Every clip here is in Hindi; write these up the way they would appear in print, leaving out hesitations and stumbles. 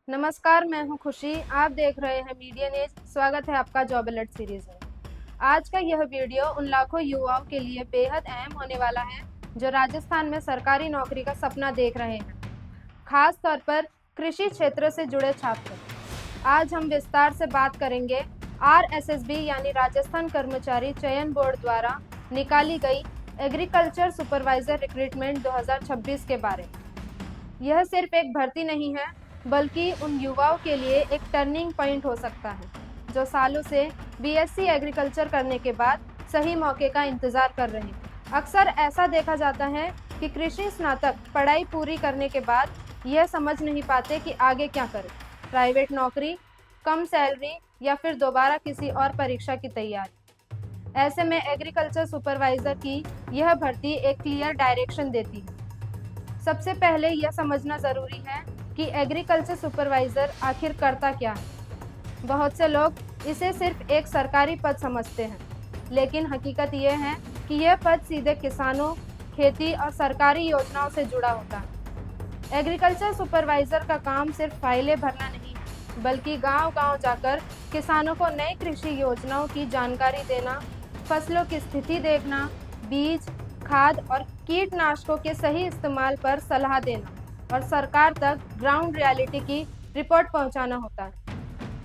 नमस्कार, मैं हूं खुशी। आप देख रहे हैं मीडिया न्यूज। स्वागत है आपका जॉब अलर्ट सीरीज में। आज का यह वीडियो उन लाखों युवाओं के लिए बेहद अहम होने वाला है जो राजस्थान में सरकारी नौकरी का सपना देख रहे हैं, खास तौर पर कृषि क्षेत्र से जुड़े छात्र। आज हम विस्तार से बात करेंगे RSSB यानी राजस्थान कर्मचारी चयन बोर्ड द्वारा निकाली गई एग्रीकल्चर सुपरवाइजर रिक्रूटमेंट 2026 के बारे में। यह सिर्फ एक भर्ती नहीं है, बल्कि उन युवाओं के लिए एक टर्निंग पॉइंट हो सकता है जो सालों से BSc एग्रीकल्चर करने के बाद सही मौके का इंतजार कर रहे हैं। अक्सर ऐसा देखा जाता है कि कृषि स्नातक पढ़ाई पूरी करने के बाद यह समझ नहीं पाते कि आगे क्या करें, प्राइवेट नौकरी, कम सैलरी या फिर दोबारा किसी और परीक्षा की तैयारी। ऐसे में एग्रीकल्चर सुपरवाइजर की यह भर्ती एक क्लियर डायरेक्शन देती है। सबसे पहले यह समझना जरूरी है कि एग्रीकल्चर सुपरवाइजर आखिर करता क्या है। बहुत से लोग इसे सिर्फ एक सरकारी पद समझते हैं, लेकिन हकीकत यह है कि यह पद सीधे किसानों, खेती और सरकारी योजनाओं से जुड़ा होता है। एग्रीकल्चर सुपरवाइजर का काम सिर्फ फाइलें भरना नहीं, बल्कि गांव-गांव जाकर किसानों को नई कृषि योजनाओं की जानकारी देना, फसलों की स्थिति देखना, बीज, खाद और कीटनाशकों के सही इस्तेमाल पर सलाह देना और सरकार तक ग्राउंड रियलिटी की रिपोर्ट पहुंचाना होता है।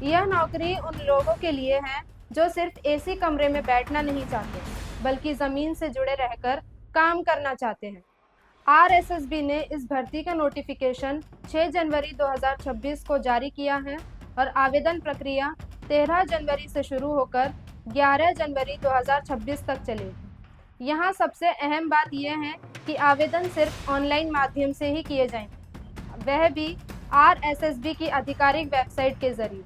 यह नौकरी उन लोगों के लिए है जो सिर्फ एसी कमरे में बैठना नहीं चाहते, बल्कि जमीन से जुड़े रहकर काम करना चाहते हैं। RSSB ने इस भर्ती का नोटिफिकेशन 6 जनवरी 2026 को जारी किया है और आवेदन प्रक्रिया 13 जनवरी से शुरू होकर 11 जनवरी 2026 तक चलेगी। यहाँ सबसे अहम बात यह है कि आवेदन सिर्फ ऑनलाइन माध्यम से ही किए जाएंगे, वह भी RSSB की आधिकारिक वेबसाइट के जरिए।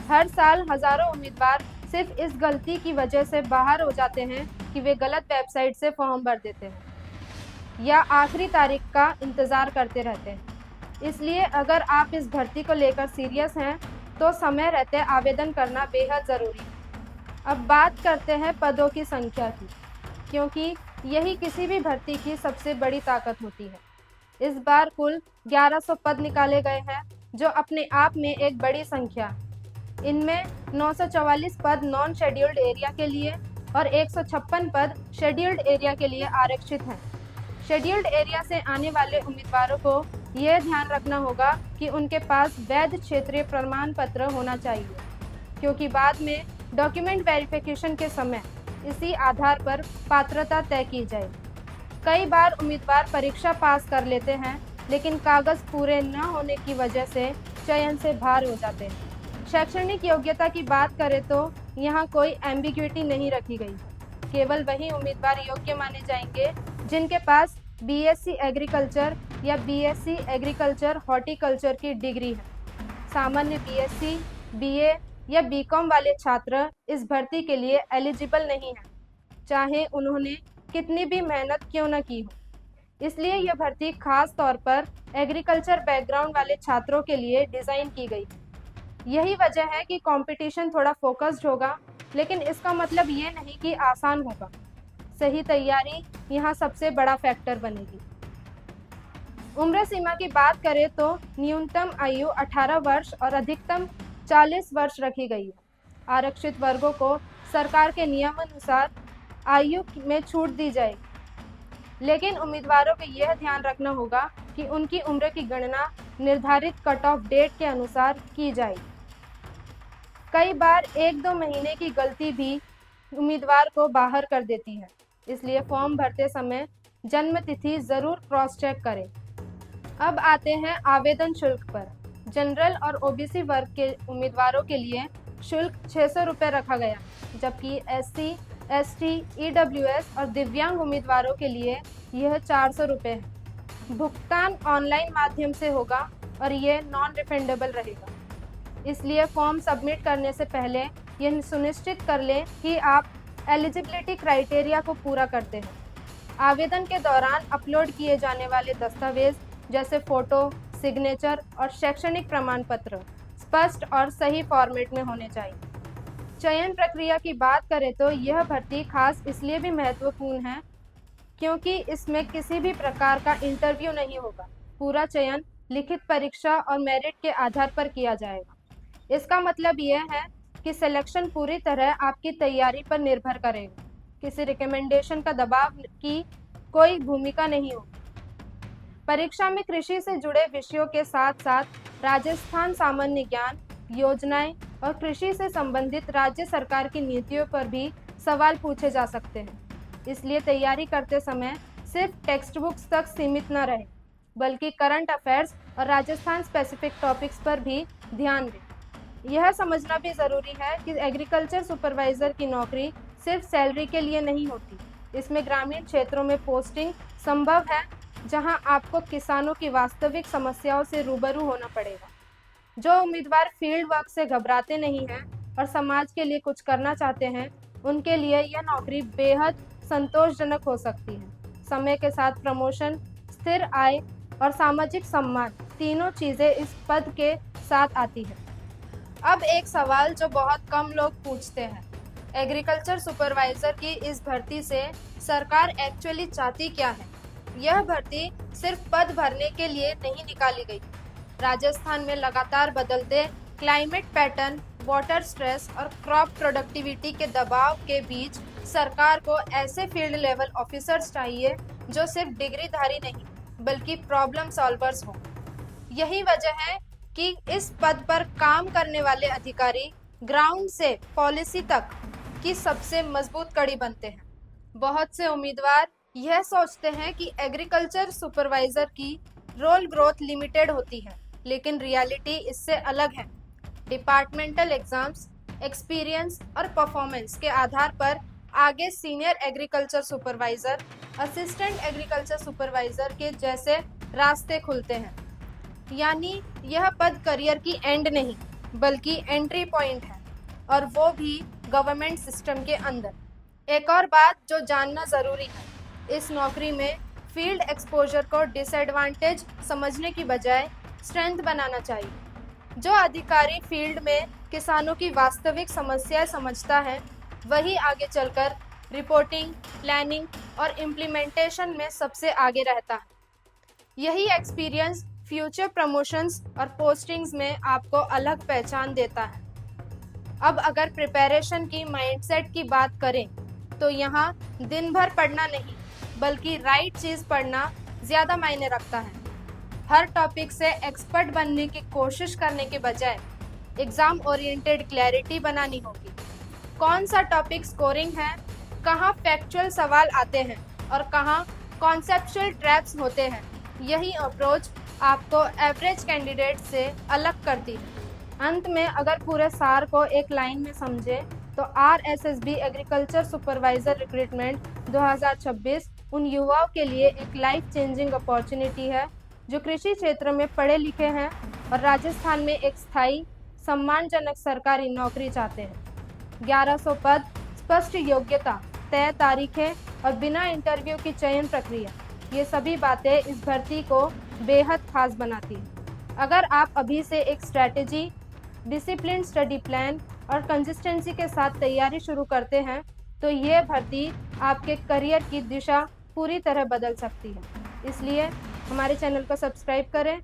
हर साल हजारों उम्मीदवार सिर्फ इस गलती की वजह से बाहर हो जाते हैं कि वे गलत वेबसाइट से फॉर्म भर देते हैं या आखिरी तारीख का इंतज़ार करते रहते हैं। इसलिए अगर आप इस भर्ती को लेकर सीरियस हैं तो समय रहते आवेदन करना बेहद ज़रूरी है। अब बात करते हैं पदों की संख्या की, क्योंकि यही किसी भी भर्ती की सबसे बड़ी ताकत होती है। इस बार कुल 1100 पद निकाले गए हैं, जो अपने आप में एक बड़ी संख्या है। इनमें 944 पद नॉन शेड्यूल्ड एरिया के लिए और 156 पद शेड्यूल्ड एरिया के लिए आरक्षित हैं। शेड्यूल्ड एरिया से आने वाले उम्मीदवारों को यह ध्यान रखना होगा कि उनके पास वैध क्षेत्रीय प्रमाण पत्र होना चाहिए, क्योंकि बाद में डॉक्यूमेंट वेरिफिकेशन के समय इसी आधार पर पात्रता तय की जाए। कई बार उम्मीदवार परीक्षा पास कर लेते हैं, लेकिन कागज पूरे न होने की वजह से चयन से बाहर हो जाते हैं। शैक्षणिक योग्यता की बात करें तो यहाँ कोई एम्बिग्युइटी नहीं रखी गई। केवल वही उम्मीदवार योग्य माने जाएंगे जिनके पास BSc एग्रीकल्चर या BSc एग्रीकल्चर हॉर्टिकल्चर की डिग्री है। सामान्य BSc, BA या BCom वाले छात्र इस भर्ती के लिए एलिजिबल नहीं हैं, चाहे उन्होंने कितनी भी मेहनत क्यों न की हो। इसलिए यह भर्ती खास तौर पर एग्रीकल्चर बैकग्राउंड वाले छात्रों के लिए डिज़ाइन की गई है। यही वजह है कि कंपटीशन थोड़ा फोकस्ड होगा, लेकिन इसका मतलब ये नहीं कि आसान होगा। सही तैयारी यहाँ सबसे बड़ा फैक्टर बनेगी। उम्र सीमा की बात करें तो न्यूनतम आयु 18 वर्ष और अधिकतम 40 वर्ष रखी गई है। आरक्षित वर्गों को सरकार के नियमानुसार आयु में छूट दी जाएगी, लेकिन उम्मीदवारों को यह ध्यान रखना होगा कि उनकी उम्र की गणना निर्धारित कट ऑफ डेट के अनुसार की जाएगी। कई बार 1-2 महीने की गलती भी उम्मीदवार को बाहर कर देती है, इसलिए फॉर्म भरते समय जन्म तिथि जरूर क्रॉस चेक करें। अब आते हैं आवेदन शुल्क पर। जनरल और OBC वर्ग के उम्मीदवारों के लिए शुल्क 600 रुपये रखा गया, जबकि SC, ST, EWS और दिव्यांग उम्मीदवारों के लिए यह 400 रुपये है। भुगतान ऑनलाइन माध्यम से होगा और यह नॉन रिफंडेबल रहेगा। इसलिए फॉर्म सबमिट करने से पहले यह सुनिश्चित कर लें कि आप एलिजिबिलिटी क्राइटेरिया को पूरा करते हैं। आवेदन के दौरान अपलोड किए जाने वाले दस्तावेज जैसे फ़ोटो, सिग्नेचर और शैक्षणिक प्रमाण पत्र स्पष्ट और सही फॉर्मेट में होने चाहिए। चयन प्रक्रिया की बात करें तो यह भर्ती खास इसलिए भी महत्वपूर्ण है क्योंकि इसमें किसी भी प्रकार का इंटरव्यू नहीं होगा। पूरा चयन लिखित परीक्षा और मेरिट के आधार पर किया जाएगा। इसका मतलब यह है कि सिलेक्शन पूरी तरह आपकी तैयारी पर निर्भर करेगा। किसी रिकमेंडेशन का दबाव की कोई भूमिका नहीं होगी। परीक्षा में कृषि से जुड़े विषयों के साथ साथ राजस्थान सामान्य ज्ञान, योजनाएं और कृषि से संबंधित राज्य सरकार की नीतियों पर भी सवाल पूछे जा सकते हैं। इसलिए तैयारी करते समय सिर्फ टेक्स्ट बुक्स तक सीमित न रहे, बल्कि करंट अफेयर्स और राजस्थान स्पेसिफिक टॉपिक्स पर भी ध्यान दें। यह समझना भी ज़रूरी है कि एग्रीकल्चर सुपरवाइज़र की नौकरी सिर्फ सैलरी के लिए नहीं होती। इसमें ग्रामीण क्षेत्रों में पोस्टिंग संभव है, जहां आपको किसानों की वास्तविक समस्याओं से रूबरू होना पड़ेगा। जो उम्मीदवार फील्ड वर्क से घबराते नहीं हैं और समाज के लिए कुछ करना चाहते हैं, उनके लिए यह नौकरी बेहद संतोषजनक हो सकती है। समय के साथ प्रमोशन, स्थिर आय और सामाजिक सम्मान, तीनों चीजें इस पद के साथ आती है। अब एक सवाल जो बहुत कम लोग पूछते हैं, एग्रीकल्चर सुपरवाइजर की इस भर्ती से सरकार एक्चुअली चाहती क्या है? यह भर्ती सिर्फ पद भरने के लिए नहीं निकाली गई। राजस्थान में लगातार बदलते क्लाइमेट पैटर्न, वाटर स्ट्रेस और क्रॉप प्रोडक्टिविटी के दबाव के बीच सरकार को ऐसे फील्ड लेवल ऑफिसर्स चाहिए जो सिर्फ डिग्रीधारी नहीं, बल्कि प्रॉब्लम सॉल्वर्स हों। यही वजह है कि इस पद पर काम करने वाले अधिकारी ग्राउंड से पॉलिसी तक की सबसे मजबूत कड़ी बनते हैं। बहुत से उम्मीदवार यह सोचते हैं कि एग्रीकल्चर सुपरवाइजर की रोल ग्रोथ लिमिटेड होती है, लेकिन रियलिटी इससे अलग है। डिपार्टमेंटल एग्जाम्स, एक्सपीरियंस और परफॉर्मेंस के आधार पर आगे senior agriculture supervisor, assistant agriculture supervisor के जैसे रास्ते खुलते हैं। यानी यह पद करियर की एंड नहीं, बल्कि एंट्री पॉइंट है, और वो भी गवर्नमेंट सिस्टम के अंदर। एक और बात जो जानना जरूरी है, इस नौकरी में फील्ड एक्सपोजर को डिसएडवांटेज समझने की बजाय स्ट्रेंथ बनाना चाहिए। जो अधिकारी फील्ड में किसानों की वास्तविक समस्याएं समझता है, वही आगे चलकर रिपोर्टिंग, प्लानिंग और इम्प्लीमेंटेशन में सबसे आगे रहता है। यही एक्सपीरियंस फ्यूचर प्रमोशंस और पोस्टिंग्स में आपको अलग पहचान देता है। अब अगर प्रिपरेशन की माइंडसेट की बात करें, तो यहाँ दिन भर पढ़ना नहीं, बल्कि राइट चीज़ पढ़ना ज़्यादा मायने रखता है। हर टॉपिक से एक्सपर्ट बनने की कोशिश करने के बजाय एग्जाम ओरिएंटेड क्लैरिटी बनानी होगी। कौन सा टॉपिक स्कोरिंग है, कहाँ फैक्चुअल सवाल आते हैं और कहाँ कॉन्सेप्चुअल ट्रैप्स होते हैं। यही अप्रोच आपको एवरेज कैंडिडेट से अलग करती है। अंत में अगर पूरे सार को एक लाइन में समझे, तो RSSB एग्रीकल्चर सुपरवाइजर रिक्रूटमेंट 2026 उन युवाओं के लिए एक लाइफ चेंजिंग अपॉर्चुनिटी है जो कृषि क्षेत्र में पढ़े लिखे हैं और राजस्थान में एक स्थायी सम्मानजनक सरकारी नौकरी चाहते हैं। 1100 पद, स्पष्ट योग्यता, तय तारीखें और बिना इंटरव्यू की चयन प्रक्रिया, ये सभी बातें इस भर्ती को बेहद खास बनाती हैं। अगर आप अभी से एक स्ट्रैटेजी, डिसिप्लिन स्टडी प्लान और कंसिस्टेंसी के साथ तैयारी शुरू करते हैं, तो ये भर्ती आपके करियर की दिशा पूरी तरह बदल सकती है। इसलिए हमारे चैनल को सब्सक्राइब करें